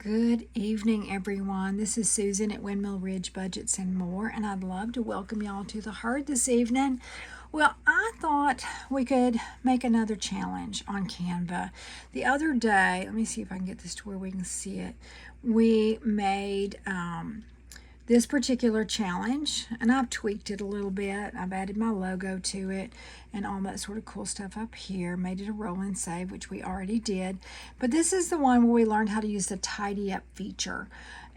Good evening, everyone. This is Susan at Windmill Ridge Budgets and More, and I'd love to welcome y'all to the herd this evening. Well, I thought we could make another challenge on Canva. The other day, let me see if I can get this to where we can see it. We made this particular challenge, and I've tweaked it a little bit. I've added my logo to it and all that sort of cool stuff up here. Made it a roll and save, which we already did. But this is the one where we learned how to use the tidy up feature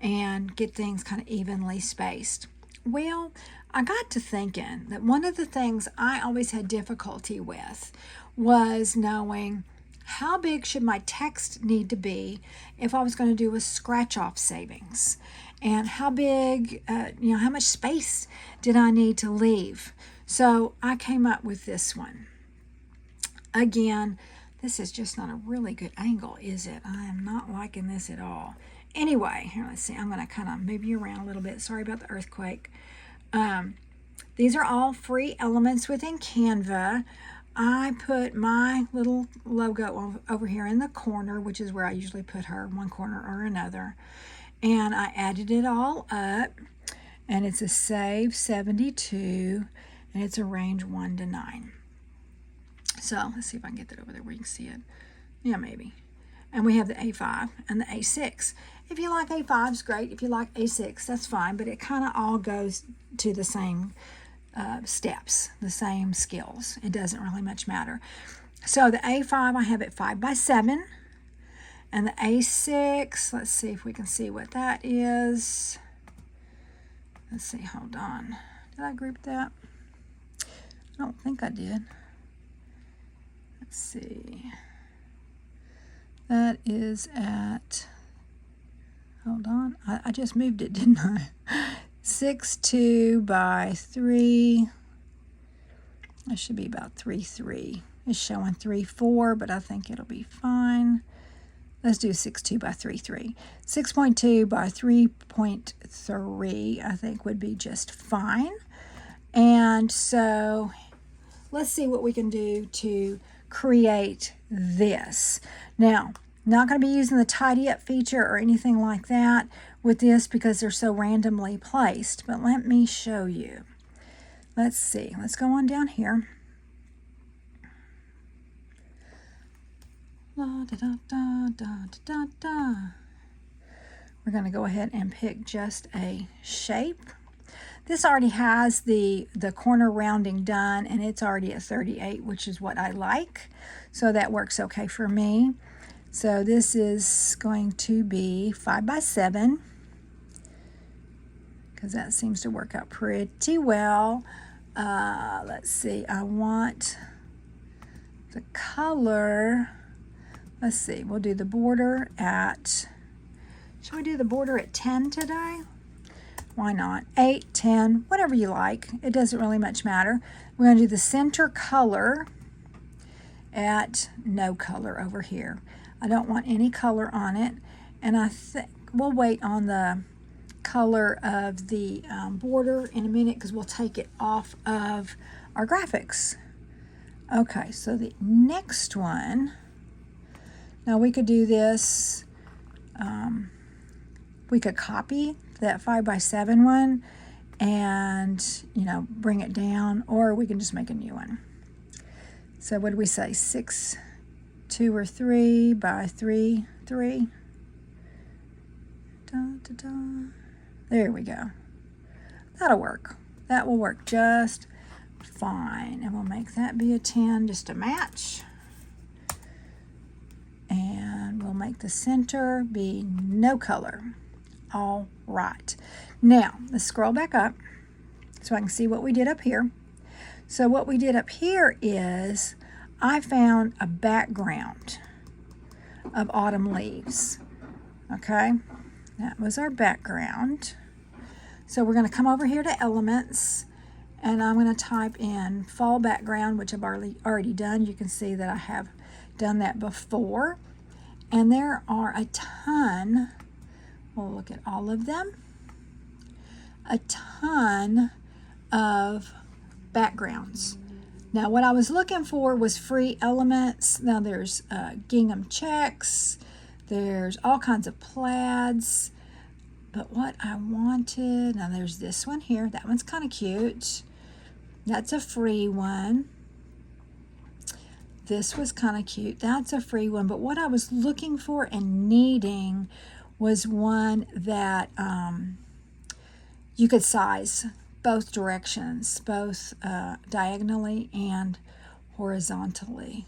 and get things kind of evenly spaced. Well, I got to thinking that one of the things I always had difficulty with was knowing how big should my text need to be if I was going to do a scratch-off savings, and how big, how much space did I need to leave? So I came up with this one. Again, this is just not a really good angle, is it? I am not liking this at all. Anyway, here, let's see. I'm going to kind of move you around a little bit. Sorry about the earthquake. These are all free elements within Canva. I put my little logo over here in the corner, which is where I usually put her, one corner or another. And I added it all up, and it's a save 72, and it's a range 1 to 9. So let's see if I can get that over there where you can see it. Yeah, maybe. And we have the A5 and the A6. If you like A5s, great. If you like A6, that's fine, but it kind of all goes to the same steps, the same skills. It doesn't really much matter. So the A5, I have it 5 by 7. And the A6, let's see if we can see what that is. Let's see, hold on. Did I group that? I don't think I did. Let's see. That is at, hold on, I just moved it, didn't I? 6.2 by 3. That should be about 3.3. It's showing 3.4, but I think it'll be fine. Let's do 6.2 by 3.3. 6.2 by 3.3, I think would be just fine. And so let's see what we can do to create this. Now, not going to be using the tidy up feature or anything like that with this because they're so randomly placed, but let me show you. Let's see. Let's go on down here. Da, da, da, da, da, da, da. We're going to go ahead and pick just a shape. This already has the corner rounding done, and it's already at 38, which is what I like. So that works okay for me. So this is going to be 5 by 7 because that seems to work out pretty well. Let's see. I want the color. Let's see, we'll do the border at, shall we do the border at 10 today? Why not? 8, 10, whatever you like. It doesn't really much matter. We're going to do the center color at no color over here. I don't want any color on it. And I think we'll wait on the color of the border in a minute because we'll take it off of our graphics. Okay, so the next one. Now we could do this, we could copy that 5 by 7 one and, bring it down, or we can just make a new one. So what did we say, 6, 2 or 3 by 3, 3. Da, da, da. There we go. That'll work. That will work just fine. And we'll make that be a 10 just to match. And we'll make the center be no color. All right. Now, let's scroll back up so I can see what we did up here. So what we did up here is I found a background of autumn leaves. Okay, that was our background. So we're going to come over here to elements, and I'm going to type in fall background, which I've already done. You can see that I have done that before, and there are a ton. We'll look at all of them. A ton of backgrounds. Now what I was looking for was free elements. Now there's gingham checks, There's all kinds of plaids. But what I wanted, now there's this one here. That one's kind of cute. That's a free one. This was kind of cute. That's a free one. But what I was looking for and needing was one that you could size both directions, both diagonally and horizontally.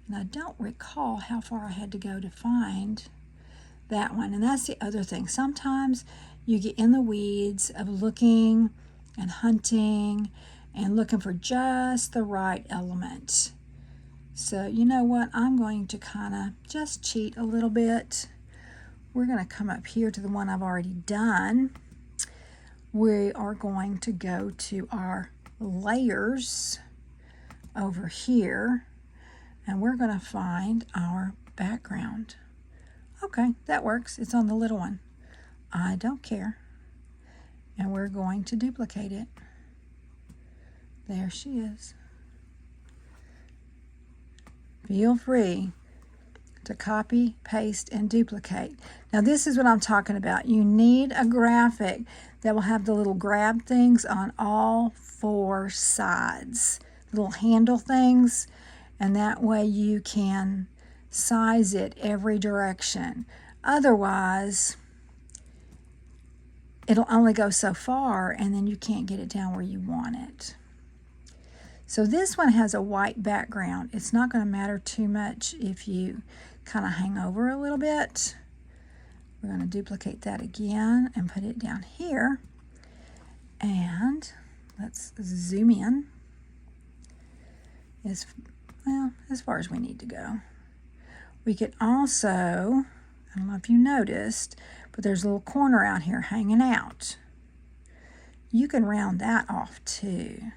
And I don't recall how far I had to go to find that one. And that's the other thing. Sometimes you get in the weeds of looking and hunting and looking for just the right element. So you know what? I'm going to kind of just cheat a little bit. We're going to come up here to the one I've already done. We are going to go to our layers over here, and we're going to find our background. Okay, that works. It's on the little one. I don't care. And we're going to duplicate it. There she is. Feel free to copy, paste, and duplicate. Now this is what I'm talking about. You need a graphic that will have the little grab things on all four sides, little handle things, and that way you can size it every direction. Otherwise, it'll only go so far, and then you can't get it down where you want it. So this one has a white background. It's not going to matter too much if you kind of hang over a little bit. We're going to duplicate that again and put it down here. And let's zoom in as far as we need to go. We could also, I don't know if you noticed, but there's a little corner out here hanging out. You can round that off too.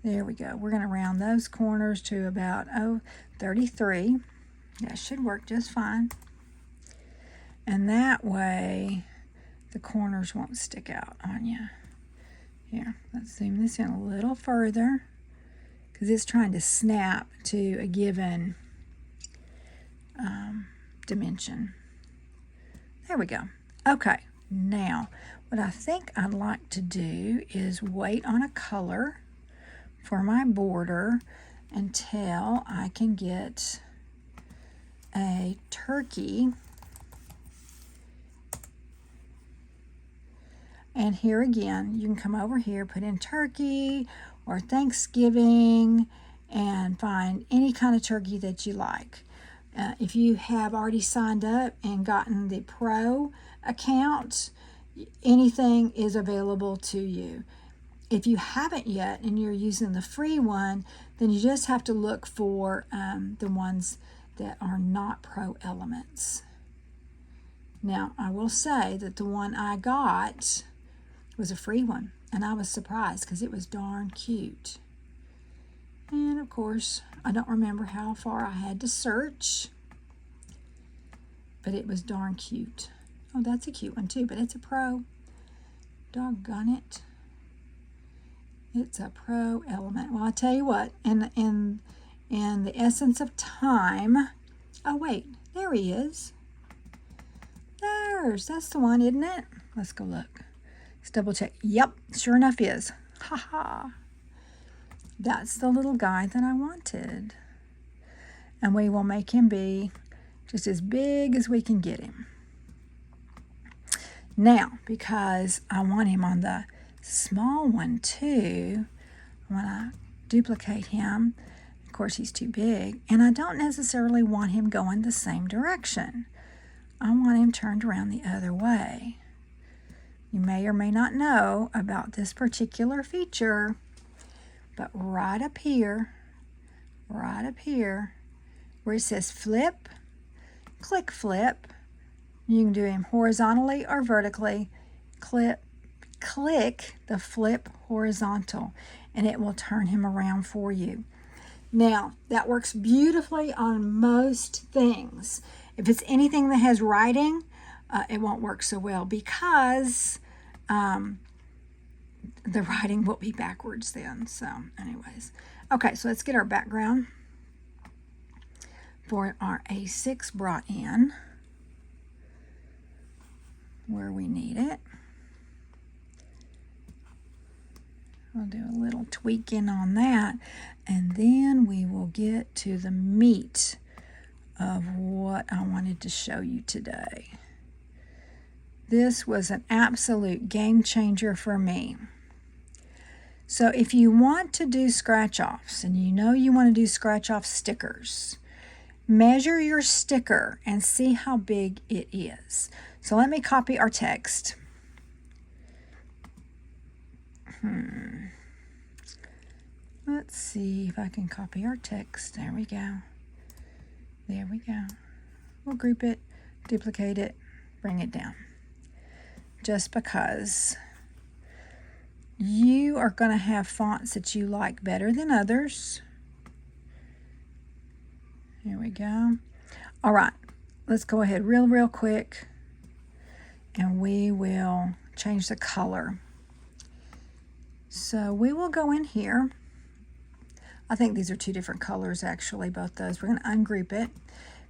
There we go. We're going to round those corners to about 33. That should work just fine. And that way the corners won't stick out on you. Here, let's zoom this in a little further because it's trying to snap to a given dimension. There we go. Okay, now what I think I'd like to do is wait on a color for my border until I can get a turkey. And here again, you can come over here, put in turkey or Thanksgiving, and find any kind of turkey that you like. If you have already signed up and gotten the pro account, anything is available to you. If you haven't yet and you're using the free one, then you just have to look for the ones that are not pro elements. Now, I will say that the one I got was a free one, and I was surprised because it was darn cute. And of course, I don't remember how far I had to search, but it was darn cute. Oh, that's a cute one too, but it's a pro. Doggone it. It's a pro element. Well, I'll tell you what, in the essence of time, oh wait, there he is. That's the one, isn't it? Let's go look. Let's double check. Yep, sure enough is. Ha ha. That's the little guy that I wanted. And we will make him be just as big as we can get him. Now, because I want him on the small one too, I want to duplicate him. Of course, he's too big. And I don't necessarily want him going the same direction. I want him turned around the other way. You may or may not know about this particular feature, but right up here, where it says flip, click flip, you can do him horizontally or vertically. Click the flip horizontal, and it will turn him around for you. Now, that works beautifully on most things. If it's anything that has writing, it won't work so well because the writing will be backwards then. So anyways, okay, so let's get our background. for our A6 brought in where we need it. We'll do a little tweaking on that, and then we will get to the meat of what I wanted to show you today. This was an absolute game changer for me. So if you want to do scratch-offs, and you know you want to do scratch-off stickers, measure your sticker and see how big it is. So let me copy our text. Let's see if I can copy our text. There we go. There we go. We'll group it, duplicate it, bring it down. Just because you are going to have fonts that you like better than others. Here we go. All right, let's go ahead real quick, and we will change the color. So we will go in here. I think these are two different colors, actually, both those. We're going to ungroup it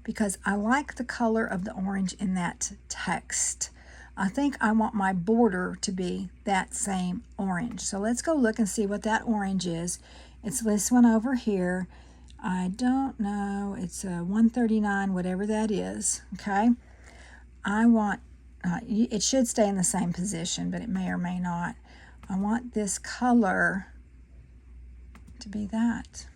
because I like the color of the orange in that text. I think I want my border to be that same orange. So let's go look and see what that orange is. It's this one over here. I don't know. It's a 139, whatever that is. Okay. I want, it should stay in the same position, but it may or may not. I want this color to be that.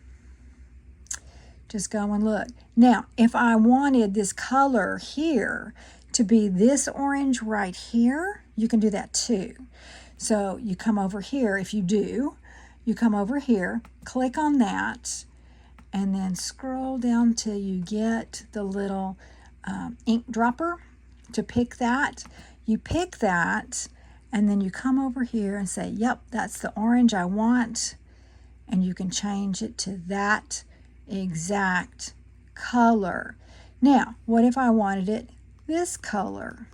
Just go and look. Now, if I wanted this color here to be this orange right here, you can do that too. So you come over here, if you do, you come over here, click on that, and then scroll down till you get the little ink dropper to pick that. You pick that, and then you come over here and say, yep, that's the orange I want, and you can change it to that exact color. Now, what if I wanted it this color?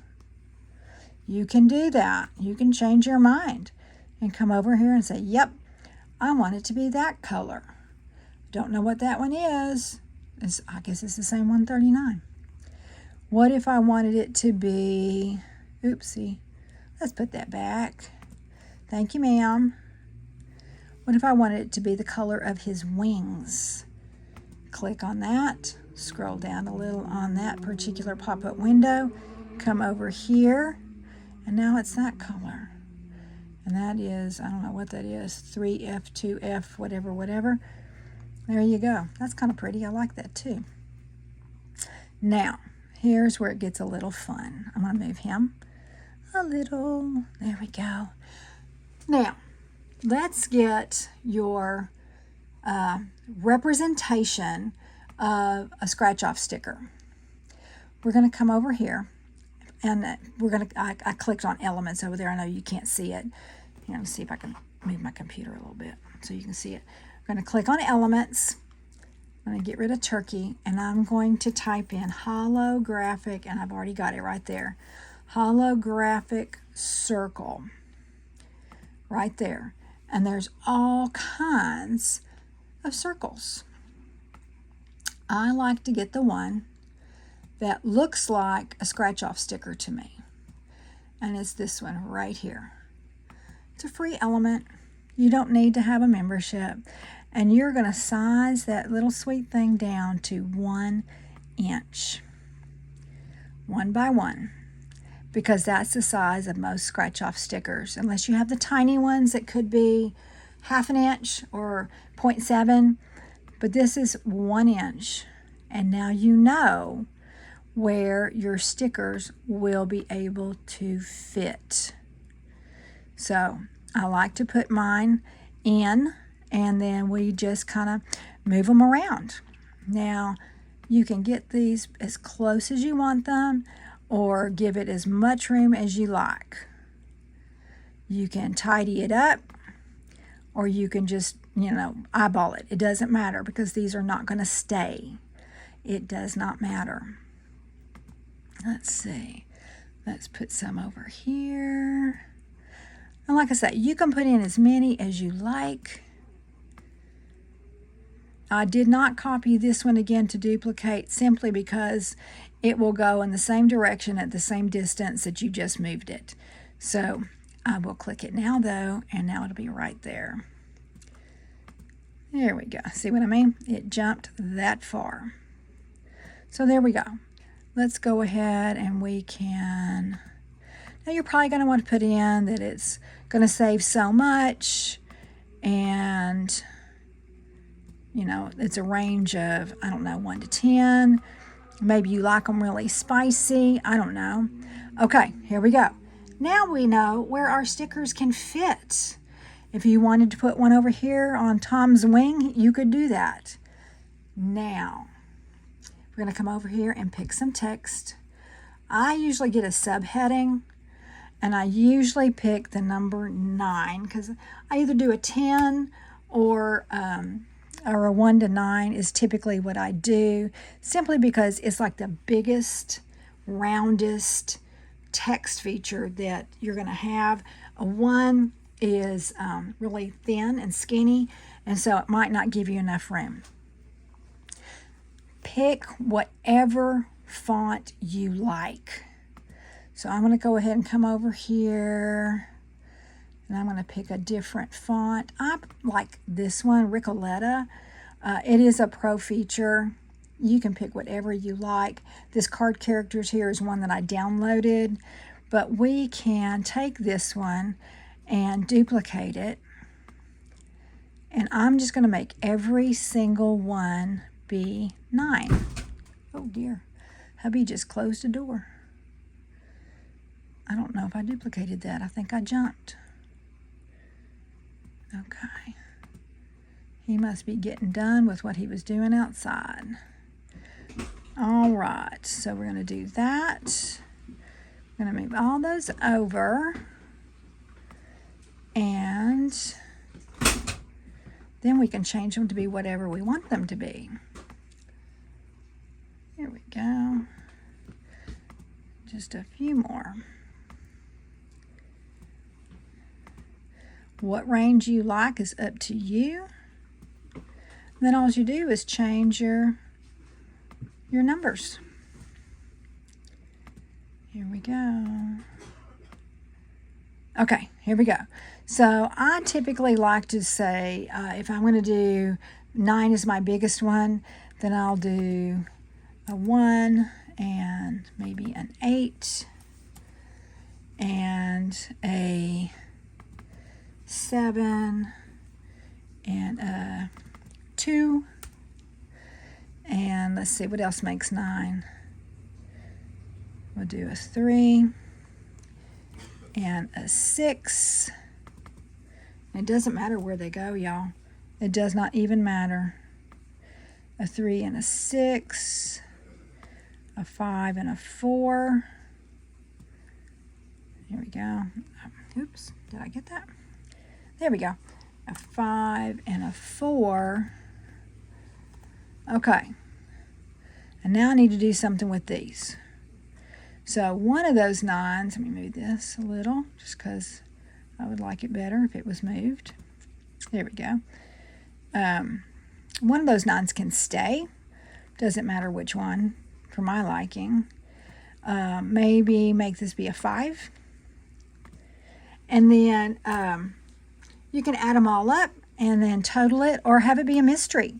You can do that. You can change your mind and come over here and say, yep, I want it to be that color. Don't know what that one is. I guess it's the same 139. What if I wanted it to be, oopsie, let's put that back. Thank you, ma'am. What if I wanted it to be the color of his wings? Click on that, scroll down a little on that particular pop-up window, come over here, and now it's that color. And that is, I don't know what that is, 3F, 2F, whatever. There you go. That's kind of pretty. I like that too. Now, here's where it gets a little fun. I'm going to move him a little. There we go. Now, let's get your representation of a scratch-off sticker. We're going to come over here, and I clicked on elements over there. I know you can't see it. Here, let me see if I can move my computer a little bit so you can see it. I'm going to click on elements. I'm going to get rid of turkey, and I'm going to type in holographic, and I've already got it right there. Holographic circle. Right there. And there's all kinds of circles. I like to get the one that looks like a scratch-off sticker to me. And it's this one right here. It's a free element. You don't need to have a membership. And you're going to size that little sweet thing down to 1 inch. 1 by 1. Because that's the size of most scratch-off stickers. Unless you have the tiny ones that could be 1/2 inch or 0.7. But this is 1 inch. And now you know where your stickers will be able to fit. So I like to put mine in, and then we just kind of move them around. Now, you can get these as close as you want them, or give it as much room as you like. You can tidy it up, or you can just, eyeball it. It doesn't matter, because these are not going to stay. It does not matter. Let's see. Let's put some over here. And like I said, you can put in as many as you like. I did not copy this one again to duplicate simply because it will go in the same direction at the same distance that you just moved it. So I will click it now though, and now it'll be right there. There we go. See what I mean? It jumped that far. So there we go. Let's go ahead and we can, now you're probably going to want to put in that it's going to save so much, and you know, it's a range of, I don't know, 1 to 10. Maybe you like them really spicy. I don't know. Okay, here we go. Now we know where our stickers can fit. If you wanted to put one over here on Tom's wing, you could do that. Now, we're going to come over here and pick some text. I usually get a subheading, and I usually pick the number 9 because I either do a 10 or a 1 to 9 is typically what I do, simply because it's like the biggest, roundest text feature that you're going to have. A 1 is really thin and skinny, and so it might not give you enough room. Pick whatever font you like. So I'm going to go ahead and come over here, and I'm going to pick a different font. I like this one, Ricoletta. It is a pro feature. You can pick whatever you like. This card characters here is one that I downloaded, but we can take this one and duplicate it. And I'm just going to make every single one be 9. Oh dear, hubby just closed the door. I don't know if I duplicated that. I think I jumped. Okay. He must be getting done with what he was doing outside. All right, so we're going to do that. We're going to move all those over. And then we can change them to be whatever we want them to be. Here we go. Just a few more. What range you like is up to you. Then all you do is change your numbers. Here we go. Okay, here we go. So I typically like to say, if I'm going to do 9 is my biggest one, then I'll do a 1 and maybe an 8 and a 7 and a 2, and let's see what else makes 9. We'll do a 3 and a 6. It doesn't matter where they go, y'all. It does not even matter. A 3 and a 6, a 5 and a 4. Here we go. Oops, did I get that? There we go. A 5 and a 4. Okay. And now I need to do something with these. So one of those 9s, let me move this a little, just because I would like it better if it was moved. There we go. One of those 9s can stay. Doesn't matter which one for my liking. Maybe make this be a 5. And then you can add them all up and then total it, or have it be a mystery.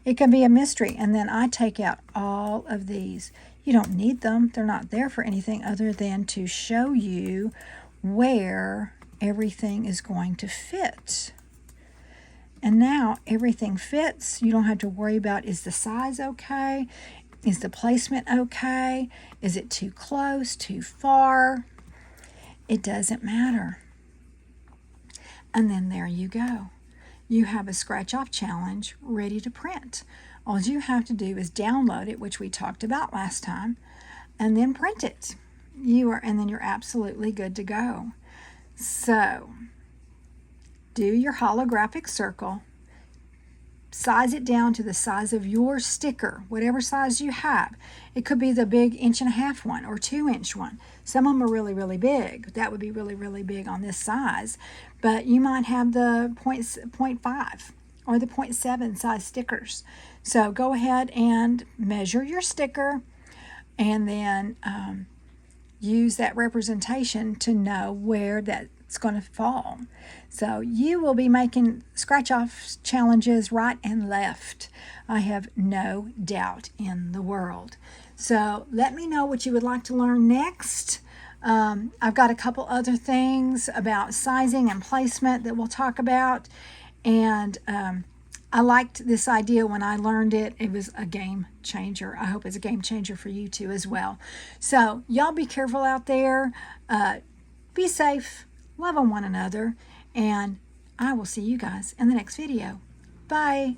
It can be a mystery, and then I take out all of these. You don't need them. They're not there for anything other than to show you where everything is going to fit. And now everything fits. You don't have to worry about, is the size okay? Is the placement okay? Is it too close, too far? It doesn't matter. And then there you go. You have a scratch-off challenge ready to print. All you have to do is download it, which we talked about last time, and then print it. And then you're absolutely good to go. So, do your holographic circle. Size it down to the size of your sticker, whatever size you have. It could be the big 1.5-inch one or 2-inch one. Some of them are really, really big. That would be really, really big on this size. But you might have the 0.5 or the 0.7 size stickers. So go ahead and measure your sticker, and then use that representation to know where that's going to fall. So you will be making scratch-off challenges right and left. I have no doubt in the world. So let me know what you would like to learn next. I've got a couple other things about sizing and placement that we'll talk about. And I liked this idea when I learned it. It was a game changer. I hope it's a game changer for you too as well. So y'all be careful out there. Be safe. Love on one another. And I will see you guys in the next video. Bye.